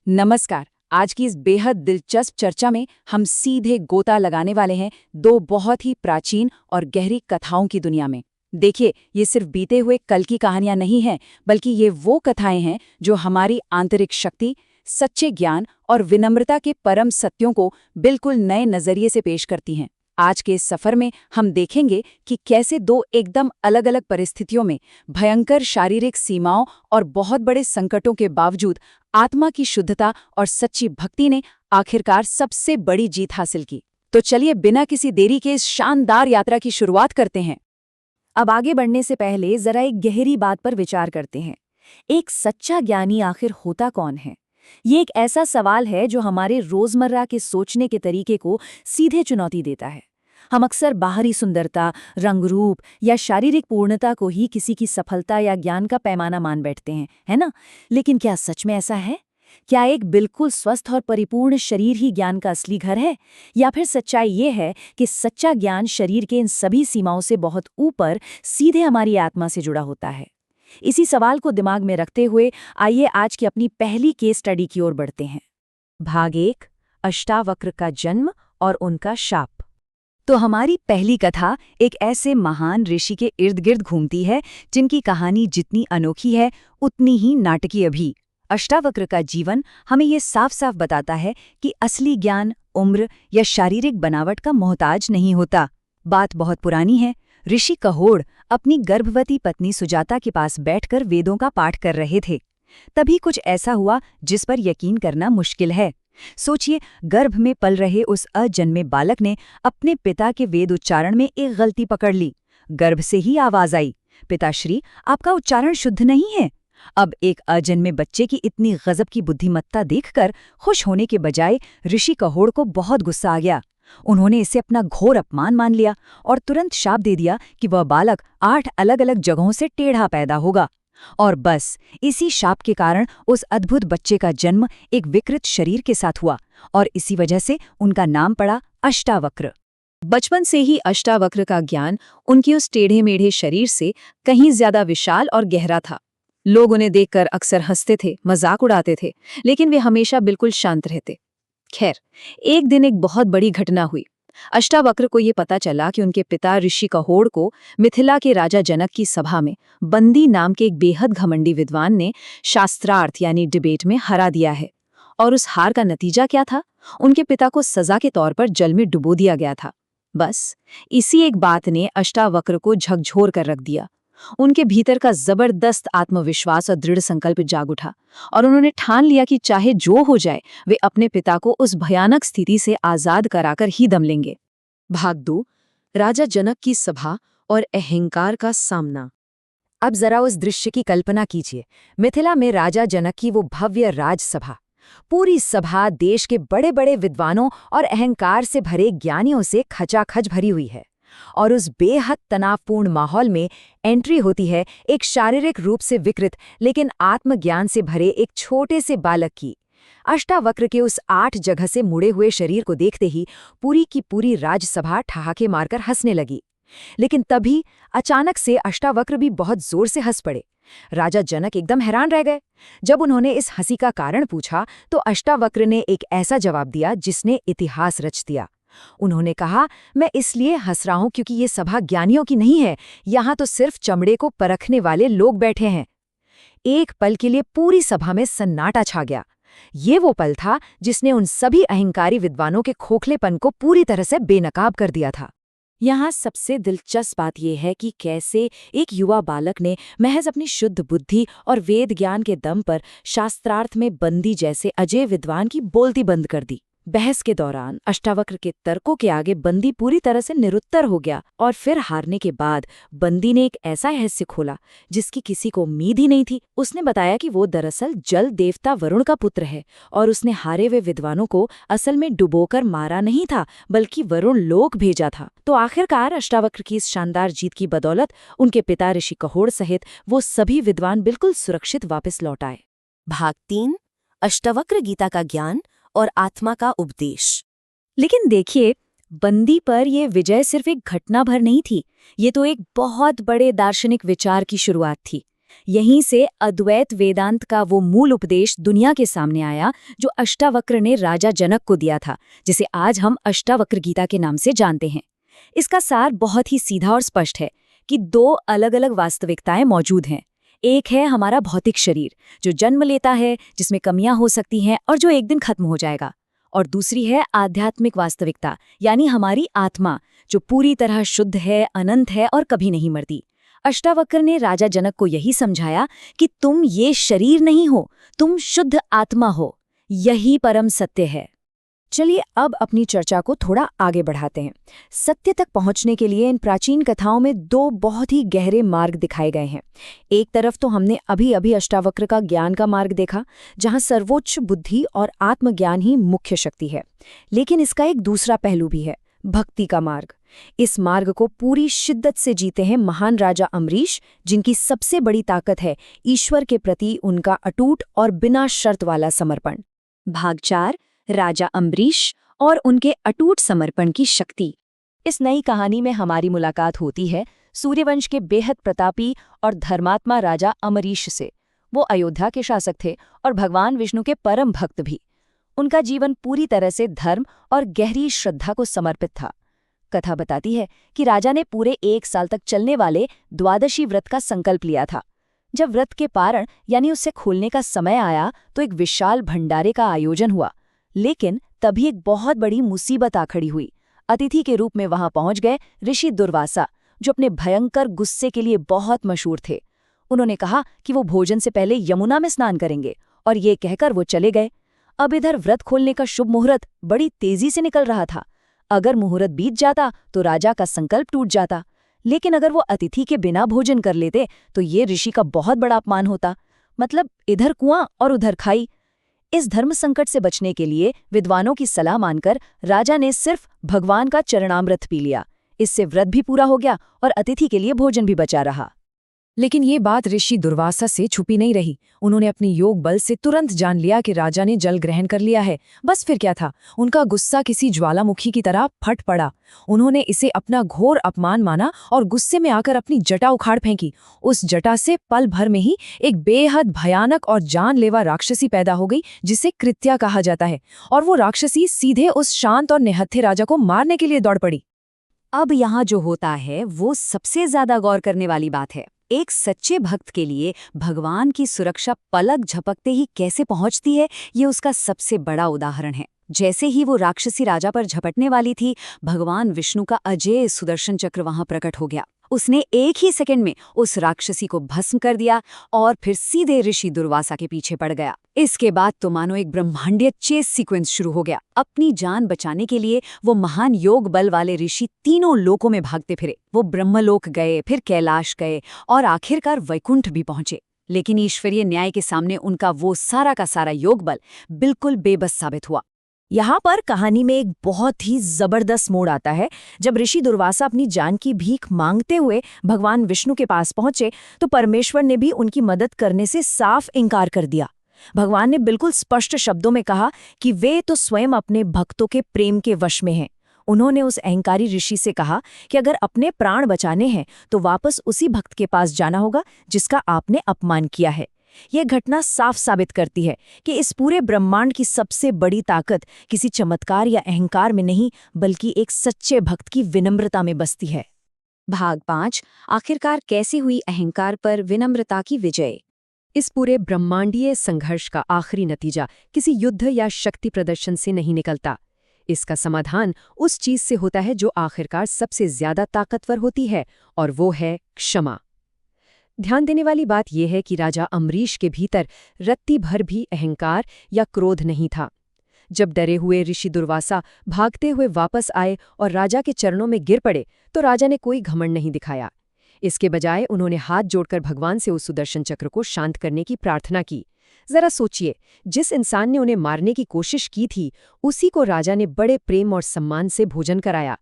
नमस्कार। आज की इस बेहद दिलचस्प चर्चा में हम सीधे गोता लगाने वाले हैं दो बहुत ही प्राचीन और गहरी कथाओं की दुनिया में। देखिए, ये सिर्फ बीते हुए कल की कहानियां नहीं हैं, बल्कि ये वो कथाएं हैं जो हमारी आंतरिक शक्ति, सच्चे ज्ञान और विनम्रता के परम सत्यों को बिल्कुल नए नजरिए से पेश करती हैं। आज के इस सफर में हम देखेंगे कि कैसे दो एकदम अलग-अलग परिस्थितियों में भयंकर शारीरिक सीमाओं और बहुत बड़े संकटों के बावजूद आत्मा की शुद्धता और सच्ची भक्ति ने आखिरकार सबसे बड़ी जीत हासिल की। तो चलिए बिना किसी देरी के इस शानदार यात्रा की शुरुआत करते हैं। अब आगे बढ़ने से पहले जरा एक गहरी बात पर विचार करते हैं। एक सच्चा ज्ञानी आखिर होता कौन है? ये एक ऐसा सवाल है जो हमारे रोजमर्रा के सोचने के तरीके को सीधे चुनौती देता है। हम अक्सर बाहरी सुंदरता, रंग-रूप या शारीरिक पूर्णता को ही किसी की सफलता या ज्ञान का पैमाना मान बैठते हैं, है ना? लेकिन क्या सच में ऐसा है? क्या एक बिल्कुल स्वस्थ और परिपूर्ण शरीर ही ज्ञान का असली घर है? या फिर सच्चाई ये है कि सच्चा ज्ञान शरीर के इन सभी सीमाओं से बहुत ऊपर सीधे हमारी आत्मा से जुड़ा होता है? इसी सवाल को दिमाग में रखते हुए आइए आज की अपनी पहली केस स्टडी की ओर बढ़ते हैं। भाग 1, अष्टावक्र का जन्म और उनका शाप। तो हमारी पहली कथा एक ऐसे महान ऋषि के इर्द गिर्द घूमती है जिनकी कहानी जितनी अनोखी है उतनी ही नाटकीय भी। अष्टावक्र का जीवन हमें ये साफ साफ बताता है कि असली ज्ञान उम्र या शारीरिक बनावट का मोहताज नहीं होता। बात बहुत पुरानी है। ऋषि कहोड़ अपनी गर्भवती पत्नी सुजाता के पास बैठकर वेदों का पाठ कर रहे थे। तभी कुछ ऐसा हुआ जिस पर यकीन करना मुश्किल है। सोचिए, गर्भ में पल रहे उस अजन्मे बालक ने अपने पिता के वेद उच्चारण में एक गलती पकड़ ली। गर्भ से ही आवाज आई, पिताश्री, आपका उच्चारण शुद्ध नहीं है। अब एक अजन्मे बच्चे की इतनी गजब की बुद्धिमत्ता देखकर खुश होने के बजाय ऋषि कहोड़ को बहुत गुस्सा आ गया। उन्होंने इसे अपना घोर अपमान मान लिया और तुरंत शाप दे दिया कि वह बालक 8 अलग-अलग जगहों से टेढ़ा पैदा होगा। और बस इसी शाप के कारण उस अद्भुत बच्चे का जन्म एक विकृत शरीर के साथ हुआ और इसी वजह से उनका नाम पड़ा अष्टावक्र। बचपन से ही अष्टावक्र का ज्ञान उनके उस टेढ़े मेढ़े शरीर से कहीं ज्यादा विशाल और गहरा था। लोग उन्हें देखकर अक्सर हंसते थे, मजाक उड़ाते थे, लेकिन वे हमेशा बिल्कुल शांत रहते। खैर, एक दिन एक बहुत बड़ी घटना हुई। अष्टावक्र को ये पता चला कि उनके पिता ऋषि कहोड़ को मिथिला के राजा जनक की सभा में बंदी नाम के एक बेहद घमंडी विद्वान ने शास्त्रार्थ यानी डिबेट में हरा दिया है। और उस हार का नतीजा क्या था? उनके पिता को सजा के तौर पर जल में डुबो दिया गया था। बस इसी एक बात ने अष्टावक्र को झकझोर कर रख दिया। उनके भीतर का जबरदस्त आत्मविश्वास और दृढ़ संकल्प जाग उठा और उन्होंने ठान लिया कि चाहे जो हो जाए वे अपने पिता को उस भयानक स्थिति से आजाद कराकर ही दम लेंगे। भाग 2, राजा जनक की सभा और अहंकार का सामना। अब जरा उस दृश्य की कल्पना कीजिए। मिथिला में राजा जनक की वो भव्य राजसभा। पूरी सभा देश के बड़े बड़े विद्वानों और अहंकार से भरे ज्ञानियों से खचाखच भरी हुई है। और उस बेहद तनावपूर्ण माहौल में एंट्री होती है एक शारीरिक रूप से विकृत लेकिन आत्मज्ञान से भरे एक छोटे से बालक की। अष्टावक्र के उस 8 जगह से मुड़े हुए शरीर को देखते ही पूरी की पूरी राजसभा ठहाके मारकर हंसने लगी। लेकिन तभी अचानक से अष्टावक्र भी बहुत जोर से हंस पड़े। राजा जनक एकदम हैरान रह गए। जब उन्होंने इस हंसी का कारण पूछा तो अष्टावक्र ने एक ऐसा जवाब दिया जिसने इतिहास रच दिया। उन्होंने कहा, मैं इसलिए हंस रहा हूं क्योंकि ये सभा ज्ञानियों की नहीं है, यहां तो सिर्फ चमड़े को परखने वाले लोग बैठे हैं। एक पल के लिए पूरी सभा में सन्नाटा छा गया। ये वो पल था जिसने उन सभी अहंकारी विद्वानों के खोखलेपन को पूरी तरह से बेनकाब कर दिया था। यहाँ सबसे दिलचस्प बात यह है कि कैसे एक युवा बालक ने महज अपनी शुद्ध बुद्धि और वेद ज्ञान के दम पर शास्त्रार्थ में बंदी जैसे अजय विद्वान की बोलती बंद कर दी। बहस के दौरान अष्टावक्र के तर्कों के आगे बंदी पूरी तरह से निरुत्तर हो गया और फिर हारने के बाद बंदी ने एक ऐसा रहस्य खोला जिसकी किसी को उम्मीद ही नहीं थी। उसने बताया कि वो दरअसल जल देवता वरुण का पुत्र है और उसने हारे हुए विद्वानों को असल में डुबोकर मारा नहीं था बल्कि वरुण लोक भेजा था। तो आखिरकार अष्टावक्र की इस शानदार जीत की बदौलत उनके पिता ऋषि कहोड़ सहित वो सभी विद्वान बिल्कुल सुरक्षित वापस लौट आए। भाग 3, अष्टावक्र गीता का ज्ञान और आत्मा का उपदेश। लेकिन देखिए, बंदी पर यह विजय सिर्फ एक घटना भर नहीं थी, ये तो एक बहुत बड़े दार्शनिक विचार की शुरुआत थी। यहीं से अद्वैत वेदांत का वो मूल उपदेश दुनिया के सामने आया जो अष्टावक्र ने राजा जनक को दिया था, जिसे आज हम अष्टावक्र गीता के नाम से जानते हैं। इसका सार बहुत ही सीधा और स्पष्ट है कि दो अलग-अलग वास्तविकताएं मौजूद हैं। एक है हमारा भौतिक शरीर जो जन्म लेता है, जिसमें कमियां हो सकती हैं और जो एक दिन खत्म हो जाएगा, और दूसरी है आध्यात्मिक वास्तविकता, यानी हमारी आत्मा जो पूरी तरह शुद्ध है, अनंत है और कभी नहीं मरती। अष्टावक्र ने राजा जनक को यही समझाया कि तुम ये शरीर नहीं हो, तुम शुद्ध आत्मा हो। यही परम सत्य है। चलिए अब अपनी चर्चा को थोड़ा आगे बढ़ाते हैं। सत्य तक पहुंचने के लिए इन प्राचीन कथाओं में दो बहुत ही गहरे मार्ग दिखाए गए हैं। एक तरफ तो हमने अभी अष्टावक्र का ज्ञान का मार्ग देखा, जहां सर्वोच्च बुद्धि और आत्मज्ञान ही मुख्य शक्ति है। लेकिन इसका एक दूसरा पहलू भी है, भक्ति का मार्ग। इस मार्ग को पूरी शिद्दत से जीते हैं महान राजा अम्बरीश, जिनकी सबसे बड़ी ताकत है ईश्वर के प्रति उनका अटूट और बिना शर्त वाला समर्पण। भाग 4, राजा अम्बरीश और उनके अटूट समर्पण की शक्ति। इस नई कहानी में हमारी मुलाकात होती है सूर्यवंश के बेहद प्रतापी और धर्मात्मा राजा अम्बरीश से। वो अयोध्या के शासक थे और भगवान विष्णु के परम भक्त भी। उनका जीवन पूरी तरह से धर्म और गहरी श्रद्धा को समर्पित था। कथा बताती है कि राजा ने पूरे 1 साल तक चलने वाले द्वादशी व्रत का संकल्प लिया था। जब व्रत के पारण यानी उससे खोलने का समय आया तो एक विशाल भंडारे का आयोजन हुआ। लेकिन तभी एक बहुत बड़ी मुसीबत आ खड़ी हुई। अतिथि के रूप में वहां पहुंच गए ऋषि दुर्वासा, जो अपने भयंकर गुस्से के लिए बहुत मशहूर थे। उन्होंने कहा कि वो भोजन से पहले यमुना में स्नान करेंगे, और ये कहकर वो चले गए। अब इधर व्रत खोलने का शुभ मुहूर्त बड़ी तेजी से निकल रहा था। अगर मुहूर्त बीत जाता तो राजा का संकल्प टूट जाता, लेकिन अगर वो अतिथि के बिना भोजन कर लेते तो ये ऋषि का बहुत बड़ा अपमान होता। मतलब इधर कुआं और उधर खाई। इस धर्म संकट से बचने के लिए विद्वानों की सलाह मानकर राजा ने सिर्फ भगवान का चरणामृत पी लिया। इससे व्रत भी पूरा हो गया और अतिथि के लिए भोजन भी बचा रहा। लेकिन ये बात ऋषि दुर्वासा से छुपी नहीं रही। उन्होंने अपनी योग बल से तुरंत जान लिया कि राजा ने जल ग्रहण कर लिया है। बस फिर क्या था, उनका गुस्सा किसी ज्वालामुखी की तरह फट पड़ा। उन्होंने इसे अपना घोर अपमान माना और गुस्से में आकर अपनी जटा उखाड़ फेंकी। उस जटा से पल भर में ही एक बेहद भयानक और जानलेवा राक्षसी पैदा हो गई, जिसे कृत्या कहा जाता है। और वो राक्षसी सीधे उस शांत और निहत्थे राजा को मारने के लिए दौड़ पड़ी। अब यहाँ जो होता है वो सबसे ज्यादा गौर करने वाली बात है। एक सच्चे भक्त के लिए भगवान की सुरक्षा पलक झपकते ही कैसे पहुंचती है, ये उसका सबसे बड़ा उदाहरण है। जैसे ही वो राक्षसी राजा पर झपटने वाली थी, भगवान विष्णु का अजेय सुदर्शन चक्र वहां प्रकट हो गया। उसने एक ही सेकंड में उस राक्षसी को भस्म कर दिया और फिर सीधे ऋषि दुर्वासा के पीछे पड़ गया। इसके बाद तो मानो एक ब्रह्मांडीय चेस सीक्वेंस शुरू हो गया। अपनी जान बचाने के लिए वो महान योग बल वाले ऋषि तीनों लोकों में भागते फिरे। वो ब्रह्मलोक गए, फिर कैलाश गए और आखिरकार वैकुंठ भी पहुंचे। लेकिन ईश्वरीय न्याय के सामने उनका वो सारा का सारा योग बल बिल्कुल बेबस साबित हुआ। यहाँ पर कहानी में एक बहुत ही जबरदस्त मोड़ आता है। जब ऋषि दुर्वासा अपनी जान की भीख मांगते हुए भगवान विष्णु के पास पहुंचे तो परमेश्वर ने भी उनकी मदद करने से साफ इनकार कर दिया। भगवान ने बिल्कुल स्पष्ट शब्दों में कहा कि वे तो स्वयं अपने भक्तों के प्रेम के वश में हैं। उन्होंने उस अहंकारी ऋषि से कहा कि अगर अपने प्राण बचाने हैं तो वापस उसी भक्त के पास जाना होगा जिसका आपने अपमान किया है। यह घटना साफ साबित करती है कि इस पूरे ब्रह्मांड की सबसे बड़ी ताकत किसी चमत्कार या अहंकार में नहीं, बल्कि एक सच्चे भक्त की विनम्रता में बसती है। भाग 5, आखिरकार कैसे हुई अहंकार पर विनम्रता की विजय। इस पूरे ब्रह्मांडीय संघर्ष का आखिरी नतीजा किसी युद्ध या शक्ति प्रदर्शन से नहीं निकलता। इसका समाधान उस चीज से होता है जो आखिरकार सबसे ज्यादा ताकतवर होती है, और वो है क्षमा। ध्यान देने वाली बात यह है कि राजा अम्बरीश के भीतर रत्ती भर भी अहंकार या क्रोध नहीं था। जब डरे हुए ऋषि दुर्वासा भागते हुए वापस आए और राजा के चरणों में गिर पड़े तो राजा ने कोई घमंड नहीं दिखाया। इसके बजाय उन्होंने हाथ जोड़कर भगवान से उस सुदर्शन चक्र को शांत करने की प्रार्थना की। जरा सोचिए, जिस इंसान ने उन्हें मारने की कोशिश की थी उसी को राजा ने बड़े प्रेम और सम्मान से भोजन कराया।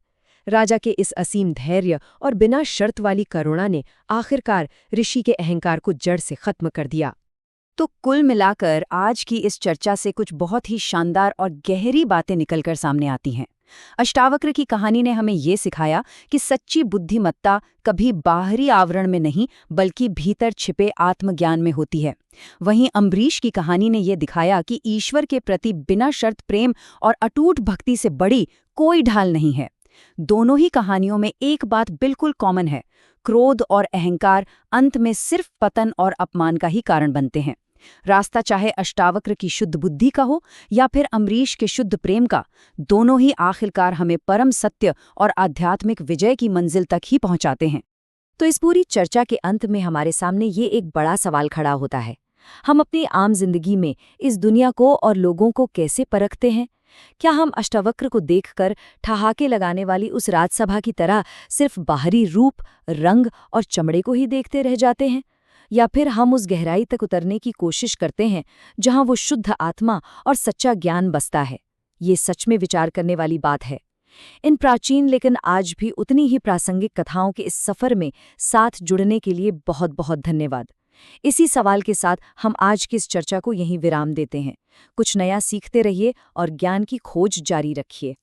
राजा के इस असीम धैर्य और बिना शर्त वाली करुणा ने आखिरकार ऋषि के अहंकार को जड़ से खत्म कर दिया। तो कुल मिलाकर आज की इस चर्चा से कुछ बहुत ही शानदार और गहरी बातें निकलकर सामने आती हैं। अष्टावक्र की कहानी ने हमें ये सिखाया कि सच्ची बुद्धिमत्ता कभी बाहरी आवरण में नहीं बल्कि भीतर छिपे आत्मज्ञान में होती है। वहीं अम्बरीश की कहानी ने ये दिखाया कि ईश्वर के प्रति बिना शर्त प्रेम और अटूट भक्ति से बड़ी कोई ढाल नहीं है। दोनों ही कहानियों में एक बात बिल्कुल कॉमन है, क्रोध और अहंकार अंत में सिर्फ पतन और अपमान का ही कारण बनते हैं। रास्ता चाहे अष्टावक्र की शुद्ध बुद्धि का हो या फिर अम्बरीश के शुद्ध प्रेम का, दोनों ही आखिरकार हमें परम सत्य और आध्यात्मिक विजय की मंजिल तक ही पहुंचाते हैं। तो इस पूरी चर्चा के अंत में हमारे सामने ये एक बड़ा सवाल खड़ा होता है, हम अपनी आम जिंदगी में इस दुनिया को और लोगों को कैसे परखते हैं? क्या हम अष्टावक्र को देखकर ठहाके लगाने वाली उस राजसभा की तरह सिर्फ बाहरी रूप, रंग और चमड़े को ही देखते रह जाते हैं, या फिर हम उस गहराई तक उतरने की कोशिश करते हैं जहां वो शुद्ध आत्मा और सच्चा ज्ञान बसता है? ये सच में विचार करने वाली बात है। इन प्राचीन लेकिन आज भी उतनी ही प्रासंगिक कथाओं के इस सफर में साथ जुड़ने के लिए बहुत बहुत धन्यवाद। इसी सवाल के साथ हम आज की इस चर्चा को यहीं विराम देते हैं। कुछ नया सीखते रहिए और ज्ञान की खोज जारी रखिए।